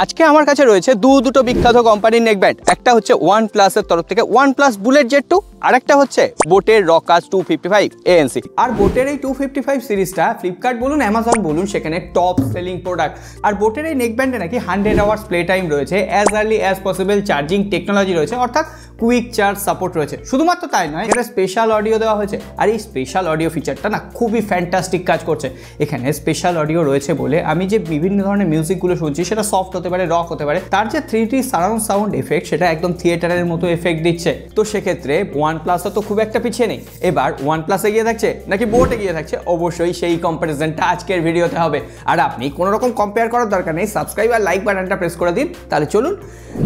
আজকে আমার কাছে রয়েছে দুটো বিখ্যাত কোম্পানির নেকব্যান্ড। একটা হচ্ছে OnePlus এর তরফ থেকে OnePlus Bullet Jet 2, আর একটা হচ্ছে বোটের রকাস 255 ANC। আর বোটের এই 255 সিরিজটা ফ্লিপকার্ট বলুন অ্যামাজন বলুন সেখানে টপ সেলিং প্রোডাক্ট। আর বোটের এই নেকব্যান্ডে নাকি 100 আওয়ার্স প্লে টাইম রয়েছে, as early as possible charging technology রয়েছে, অর্থাৎ কুইক চার্জ সাপোর্ট রয়েছে। শুধুমাত্র তাই নয়, এখানে স্পেশাল অডিও দেওয়া হয়েছে। আর এই স্পেশাল অডিও ফিচারটা না খুবই ফ্যান্টাস্টিক কাজ করছে। এখানে স্পেশাল অডিও রয়েছে বলে আমি যে বিভিন্ন ধরনের মিউজিকগুলো শুনছি সেটা সফট হতে পারে, রক হতে পারে, তার যে 3D সারাউন্ড সাউন্ড এফেক্ট সেটা একদম থিয়েটারের মতো এফেক্ট দিচ্ছে। তো সেক্ষেত্রে OnePlus তো খুব একটা পিছিয়ে নেই। এবার OnePlus এগিয়ে থাকছে নাকি বোট এগিয়ে থাকছে, অবশ্যই সেই কম্পারিজনটা আজকের ভিডিওতে হবে। আর আপনি কোনো রকম কম্পেয়ার করার দরকার নেই, সাবস্ক্রাইব আর লাইক বাটনটা প্রেস করে দিন। তাহলে চলুন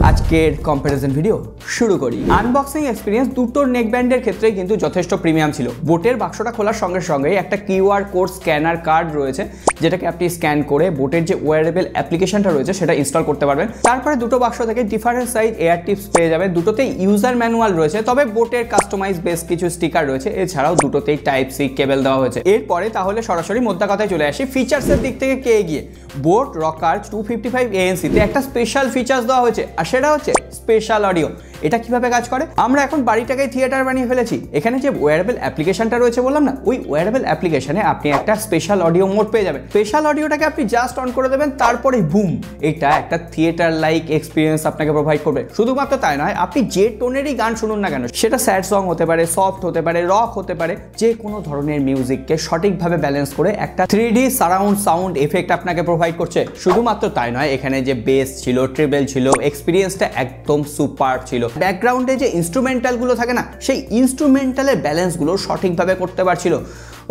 আজকের কম্পারিজন ভিডিও শুরু করি। আনবক্সিং এক্সপিরিয়েন্স দুটো নেকব্যান্ডের ক্ষেত্রেই কিন্তু যথেষ্ট প্রিমিয়াম ছিল। বোটের বাক্সটা খোলার সঙ্গে সঙ্গেই একটা QR কোড স্ক্যানার কার্ড রয়েছে, যেটাকে আপনি স্ক্যান করে বোটের যে ওয়্যারেবল অ্যাপ্লিকেশনটা রয়েছে সেটা ইনস্টল করতে পারবেন। তারপরে দুটো বাক্স থেকে ডিফারেন্ট সাইজ এয়ার টিপস পেয়ে যাবেন। দুটোতেই ইউজার ম্যানুয়াল রয়েছে, তবে বোটের কাস্টমাইজ বেশ কিছু স্টিকার রয়েছে। এছাড়াও দুটোতেই Type-C কেবল দেওয়া হয়েছে। এরপরে তাহলে সরাসরি মোদ্দা কথায় চলে আসি, ফিচার্সের দিক থেকে কে এগিয়ে। বোট রকার্স 255 ANC তে একটা স্পেশাল ফিচার্স দেওয়া হয়েছে, আর সেটা হচ্ছে স্পেশাল অডিও। এটা কিভাবে কাজ করে? আমরা এখন বাড়িটাকে থিয়েটার বানিয়ে ফেলেছি। এখানে যে ওয়্যারেবল অ্যাপ্লিকেশনটা রয়েছে বললাম না, ওই ওয়্যারেবল অ্যাপ্লিকেশনে আপনি একটা স্পেশাল অডিও মোড পেয়ে যাবেন। স্পেশাল অডিওটাকে আপনি জাস্ট অন করে দেবেন, তারপরে বুম, এটা একটা থিয়েটার লাইক এক্সপিরিয়েন্স আপনাকে প্রোভাইড করবে। শুধুমাত্র তাই নয়, আপনি যে টোনেরই গান শুনুন না কেন, সেটা স্যাড সং হতে পারে, সফট হতে পারে, রক হতে পারে, যে কোনো ধরনের মিউজিককে সঠিকভাবে ব্যালেন্স করে একটা 3D সারাউন্ড সাউন্ড এফেক্ট আপনাকে প্রোভাইড করছে। শুধুমাত্র তাই নয়, এখানে যে বেস ছিল, ট্রিবল ছিল, এক্সপিরিয়েন্সটা একদম সুপার ছিল। ব্যাকগ্রাউন্ডে যে ইনস্ট্রুমেন্টালগুলো থাকে না, সেই ইনস্ট্রুমেন্টালের ব্যালেন্সগুলো সঠিকভাবে করতে পারছিল।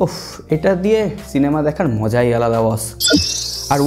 ওফ, এটা দিয়ে সিনেমা দেখার মজাই আলাদা বস। আর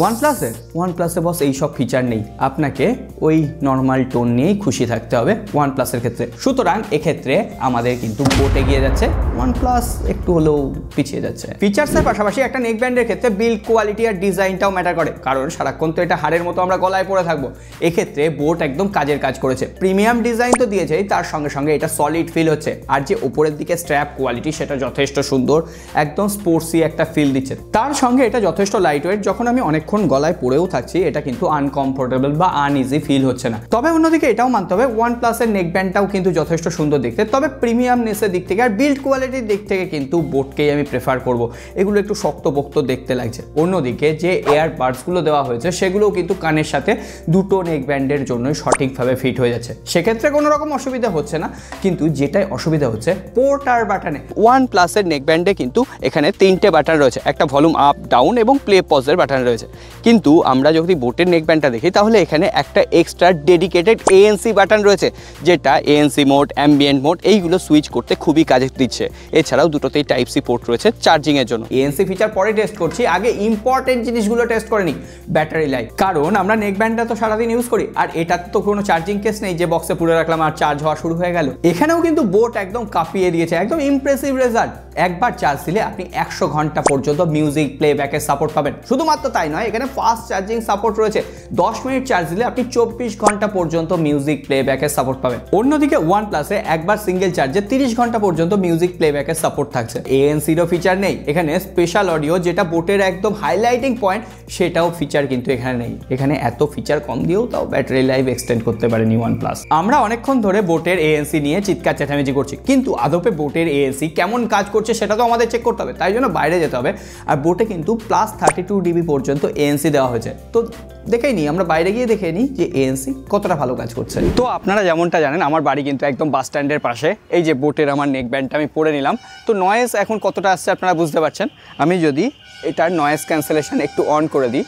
OnePlus-এ বস এইসব ফিচার নেই, আপনাকে ওই নর্মাল টোন নিয়েই খুশি থাকতে হবে OnePlus-এর ক্ষেত্রে। সুতরাং এক্ষেত্রে আমাদের কিন্তু বোট এগিয়ে যাচ্ছে, OnePlus একটু হলেও পিছিয়ে যাচ্ছে। ফিচার্সের পাশাপাশি একটা নেকব্যান্ডের ক্ষেত্রে বিল্ড কোয়ালিটি আর ডিজাইনটাও ম্যাটার করে, কারণ সারাক্ষণ তো এটা হাড়ের মতো আমরা গলায় পরে থাকবো। এক্ষেত্রে বোট একদম কাজের কাজ করেছে। প্রিমিয়াম ডিজাইন তো দিয়েছেই, তার সঙ্গে সঙ্গে এটা সলিড ফিল হচ্ছে। আর যে উপরের দিকে স্ট্র্যাপ কোয়ালিটি সেটা যথেষ্ট সুন্দর, একদম স্পোর্টসি একটা ফিল দিচ্ছে। তার সঙ্গে এটা যথেষ্ট লাইট ওয়েট, যখন আমি অনেকক্ষণ গলায় পড়েও থাকছি এটা কিন্তু আনকমফোর্টেবল বা আনইজি ফিল হচ্ছে না। তবে অন্যদিকে এটাও মানতে হবে, OnePlus-এর নেকব্যান্ডটাও কিন্তু যথেষ্ট সুন্দর দেখতে। তবে প্রিমিয়ামনেসের দিক থেকে আর বিল্ড কোয়ালিটির দিক থেকে কিন্তু বোটকেই আমি প্রেফার করব। এগুলো একটু শক্তপোক্ত দেখতে লাগছে। অন্যদিকে যে এয়ার বাডসগুলো দেওয়া হয়েছে সেগুলোও কিন্তু কানের সাথে দুটো নেকব্যান্ডের জন্যই সঠিকভাবে ফিট হয়ে যাচ্ছে। সেক্ষেত্রে কোনো রকম অসুবিধা হচ্ছে না, কিন্তু যেটাই অসুবিধা হচ্ছে পোর্ট আর বাটনে। OnePlus-এর নেকব্যান্ডে কিন্তু এখানে 3টে বাটন রয়েছে, একটা ভলিউম আপ ডাউন এবং প্লে পজের বাটন রয়েছে। কিন্তু আমরা যদি বোটের নেকব্যান্ডটা দেখি তাহলে এখানে একটা এক্সট্রা ডেডিকেটেড ANC বাটন রয়েছে, যেটা ANC মোড, অ্যাম্বিয়েন্ট মোড এইগুলো সুইচ করতে খুবই কাজে দিচ্ছে। এছাড়াও দুটোতেই Type-C পোর্ট রয়েছে চার্জিং এর জন্য। ANC ফিচার পরে টেস্ট করছি, আগে ইম্পর্টেন্ট জিনিসগুলো টেস্ট করে নিই, ব্যাটারি লাইফ। কারণ আমরা নেকব্যান্ডটা তো সারাদিন ইউজ করি, আর এটার তো কোনো চার্জিং কেস নেই যে বক্সে পুরো রাখলাম আর চার্জ হওয়া শুরু হয়ে গেল। এখানেও কিন্তু বোট একদম কাঁপিয়ে দিয়েছে, একদম ইমপ্রেসিভ রেজাল্ট। একবার চার্জ দিলে আপনি 100 ঘন্টা পর্যন্ত মিউজিক প্লেব্যাকের সাপোর্ট পাবেন। শুধুমাত্র তাই নয়, এখানে ফাস্ট চার্জিং সাপোর্ট রয়েছে। 10 মিনিট চার্জ দিলে আপনি 24 ঘন্টা পর্যন্ত মিউজিক প্লেব্যাকের সাপোর্ট পাবেন। অন্যদিকে OnePlus-এ একবার সিঙ্গেল চার্জে 30 ঘন্টা পর্যন্ত মিউজিক প্লেব্যাকের সাপোর্ট থাকছে। ANC-রও ফিচার নেই। এখানে স্পেশাল অডিও, যেটা বোটের একদম হাইলাইটিং পয়েন্ট, সেটাও ফিচার কিন্তু এখানে নেই। এখানে এত ফিচার কম দিয়েও তাও ব্যাটারি লাইফ এক্সটেন্ড করতে পারেনি OnePlus। আমরা অনেকক্ষণ ধরে বোটের ANC নিয়ে চিৎকার চেঁচামেচি করছি, কিন্তু আদপে বোটের ANC কেমন কাজ করছে সেটা তো আমাদের চেক করতে হবে, তাই জন্য বাইরে যেতে হবে। আর বোটে কিন্তু +32 dB পর্যন্ত ANC দেওয়া হয়েছে। তো দেখেই নিই, আমরা বাইরে গিয়ে দেখে নিই যে ANC কতটা ভালো কাজ করছে। তো আপনারা যেমনটা জানেন, আমার বাড়ি কিন্তু একদম বাস স্ট্যান্ডের পাশে। এই যে বোটের আমার নেকব্যান্ডটা আমি পরে নিলাম, তো নয়েজ এখন কতটা আসছে আপনারা বুঝতে পারছেন। আমি যদি এটার নয়েজ ক্যান্সেলেশন একটু অন করে দিই,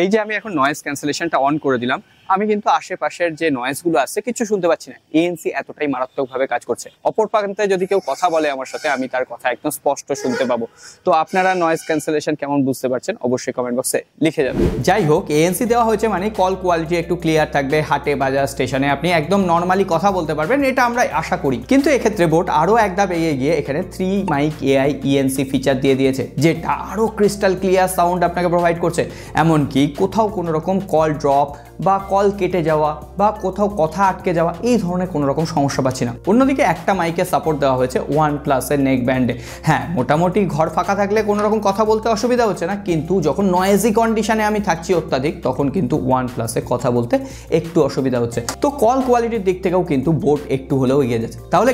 এই যে আমি এখন নয়েজ ক্যান্সেলেশনটা অন করে দিলাম, আমি কিন্তু আশেপাশের যে নয়েজগুলো আছে কিছু শুনতে পাচ্ছি না। ANC এতটাই মারাত্মকভাবে কাজ করছে। অপর প্রান্তে যদি কেউ কথা বলে আমার সাথে, আমি তার কথা একদম স্পষ্ট শুনতে পাবো। তো আপনারা নয়েজ ক্যান্সেলেশন কেমন বুঝতে পারছেন অবশ্যই কমেন্ট বক্সে লিখে যাবেন। যাই হোক, ANC দেওয়া হয়েছে মানে কল কোয়ালিটি একটু ক্লিয়ার থাকবে। হাটে বাজার স্টেশনে আপনি একদম নর্মালি কথা বলতে পারবেন, এটা আমরা আশা করি। কিন্তু এক্ষেত্রে বোট আরও এক ধাপ এগিয়ে গিয়ে এখানে 3 মাইক AI ENC ফিচার দিয়ে দিয়েছে, যেটা আরও ক্রিস্টাল ক্লিয়ার সাউন্ড আপনাকে প্রোভাইড করছে। এমনকি কোথাও কোনো রকম কল ড্রপ বা কল কেটে যাওয়া বা কোথাও কথা আটকে যাওয়া এই ধরনের কোনো রকম সমস্যা পাচ্ছি না। অন্যদিকে একটা মাইকে সাপোর্ট দেওয়া হয়েছে OnePlus-এর নেক ব্যান্ডে। হ্যাঁ, মোটামুটি ঘর ফাঁকা থাকলে কোনো রকম কথা বলতে অসুবিধা হচ্ছে না, কিন্তু যখন নয়েজি কন্ডিশনে আমি থাকছি অত্যাধিক, তখন কিন্তু OnePlus-এ কথা বলতে একটু অসুবিধা হচ্ছে। তো কল কোয়ালিটির দিক থেকেও কিন্তু বোট একটু হলেও এগিয়ে যাচ্ছে। তাহলে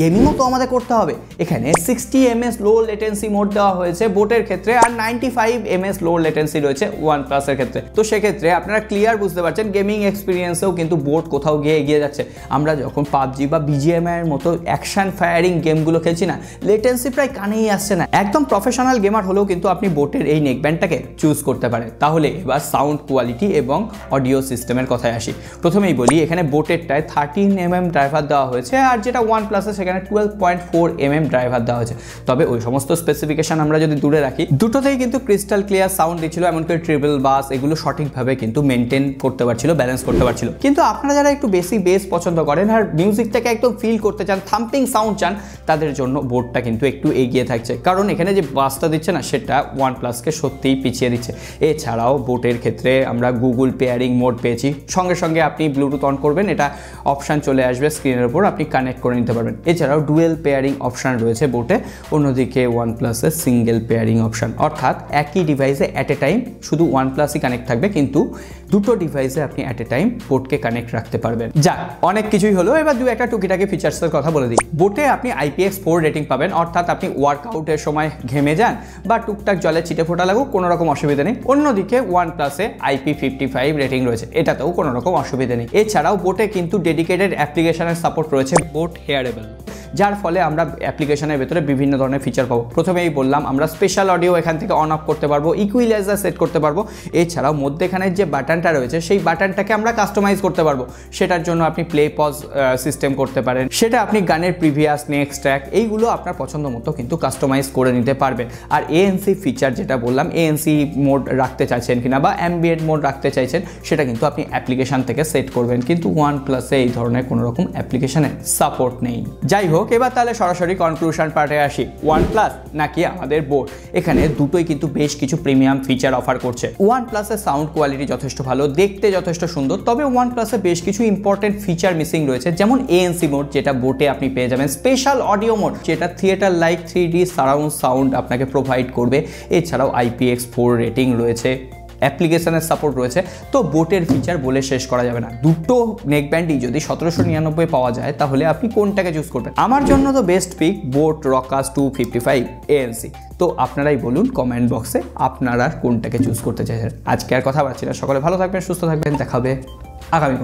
গেমিংও তো আমাদের করতে হবে। এখানে 60 ms লো লেটেন্সি মোড দেওয়া হয়েছে বোটের ক্ষেত্রে, আর 95 ms লো লেটেন্সি রয়েছে OnePlus-এর ক্ষেত্রে। তো সেক্ষেত্রে আপনারা ক্লিয়ার বুঝতে পারছেন গেমিং এক্সপিরিয়েন্সেও কিন্তু বোট কোথাও গিয়ে এগিয়ে যাচ্ছে। আমরা যখন পাবজি বা BGMI এর মতো অ্যাকশন ফায়ারিং গেমগুলো খেলছি না, লেটেন্সি প্রায় কানেই আসছে না। একদম প্রফেশনাল গেমার হলেও কিন্তু আপনি বোটের এই নেকব্যান্ডটাকে চুজ করতে পারেন। তাহলে এবার সাউন্ড কোয়ালিটি এবং অডিও সিস্টেমের কথায় আসি। প্রথমেই বলি, এখানে বোটেরটায় 13 mm ড্রাইভার দেওয়া হয়েছে, আর যেটা OnePlus-এ সেখানে 12.4 mm ড্রাইভার দেওয়া হয়েছে। তবে ওই সমস্ত স্পেসিফিকেশন আমরা যদি দূরে রাখি, দুটোতেই কিন্তু ক্রিস্টাল ক্লিয়ার সাউন্ড দিচ্ছিল, এমনকি ট্রিপল বাস এগুলো সঠিকভাবে কিন্তু মেনটেন করতে পারছিল, ব্যালেন্স করতে পারছিল। কিন্তু আপনারা যারা একটু বেশি বেস পছন্দ করেন আর মিউজিকটাকে একদম ফিল করতে চান, থাম্পিং সাউন্ড চান, তাদের জন্য বোটটা কিন্তু একটু এগিয়ে থাকছে। কারণ এখানে যে বাসটা দিচ্ছে না, সেটা OnePlus-কে সত্যিই পিছিয়ে দিচ্ছে। এছাড়াও বোটের ক্ষেত্রে আমরা গুগল পেয়ারিং মোড পেয়েছি, সঙ্গে সঙ্গে আপনি ব্লুটুথ অন করবেন, এটা অপশান চলে আসবে স্ক্রিনের উপর, আপনি কানেক্ট করে নিতে পারবেন। এছাড়াও ডুয়েল পেয়ারিং অপশান রয়েছে বোটে। অন্যদিকে OnePlus-এর সিঙ্গেল পেয়ারিং অপশান, অর্থাৎ একই ডিভাইসে অ্যাট এ টাইম শুধু OnePlus-ই কানেক্ট থাকবে, কিন্তু দুটো ডিভাইসে আপনি অ্যাট এ টাইম বোটকে কানেক্ট রাখতে পারবেন। যাক, অনেক কিছুই হলো, এবার দু একটা টুকিটাকি ফিচার্সের কথা বলে দিই। বোটে আপনি IPX4 রেটিং পাবেন, অর্থাৎ আপনি ওয়ার্কআউটের সময় ঘেমে যান বা টুকটাক জলে ছিটে ফোটা লাগুক, কোনো রকম অসুবিধা নেই। অন্যদিকে OnePlus-এ IP55 রেটিং রয়েছে, এটাতেও কোনো রকম অসুবিধা নেই। এছাড়াও বোটে কিন্তু ডেডিকেটেড অ্যাপ্লিকেশনের সাপোর্ট রয়েছে, বোট হেয়ারেবল, যার ফলে আমরা অ্যাপ্লিকেশনের ভেতরে বিভিন্ন ধরনের ফিচার পাবো। প্রথমেই বললাম, আমরা স্পেশাল অডিও এখান থেকে অন অফ করতে পারবো, ইকুইলাইজার সেট করতে পারবো। এছাড়াও মধ্যেখানের যে বাটনটা রয়েছে, সেই বাটনটাকে আমরা কাস্টমাইজ করতে পারবো। সেটার জন্য আপনি প্লে পজ সিস্টেম করতে পারেন, সেটা আপনি গানের প্রিভিয়াস, নেক্সট ট্র্যাক এইগুলো আপনার পছন্দ মতো কিন্তু কাস্টমাইজ করে নিতে পারবেন। আর ANC ফিচার যেটা বললাম, ANC মোড রাখতে চাইছেন কিনা বা অ্যাম্বিয়েন্ট মোড রাখতে চাইছেন, সেটা কিন্তু আপনি অ্যাপ্লিকেশন থেকে সেট করবেন, কিন্তু OnePlus-এ এই ধরনের কোনো রকম অ্যাপ্লিকেশনের সাপোর্ট নেই। যাই হোক, এবার তাহলে সরাসরি কনক্লুশন পার্টে আসি। OnePlus নাকি আমাদের বোট, এখানে দুটোই কিন্তু বেশ কিছু প্রিমিয়াম ফিচার অফার করছে। OnePlus-এর সাউন্ড কোয়ালিটি যথেষ্ট ভালো, দেখতে যথেষ্ট সুন্দর, তবে OnePlus-এ বেশ কিছু ইম্পর্টেন্ট ফিচার মিসিং রয়েছে, যেমন ANC মোড, যেটা বোটে আপনি পেয়ে যাবেন, স্পেশাল অডিও মোড, যেটা theatre like 3D surround sound আপনাকে প্রোভাইড করবে। এছাড়াও IPX4 রেটিং রয়েছে, অ্যাপ্লিকেশনের সাপোর্ট রয়েছে। তো বোটের ফিচার বলে শেষ করা যাবে না। দুটো নেকব্যান্ডই যদি 1799 পাওয়া যায়, তাহলে আপনি কোনটাকে চুজ করবেন? আমার জন্য তো বেস্ট পিক বোট রকাস 255 ANC। তো আপনারাই বলুন কমেন্ট বক্সে আপনারা কোনটাকে চুজ করতে চাইছেন। আজকে আর কথা বাড়ছি না, সকলে ভালো থাকবেন, সুস্থ থাকবেন, দেখা হবে আগামী পর্বে।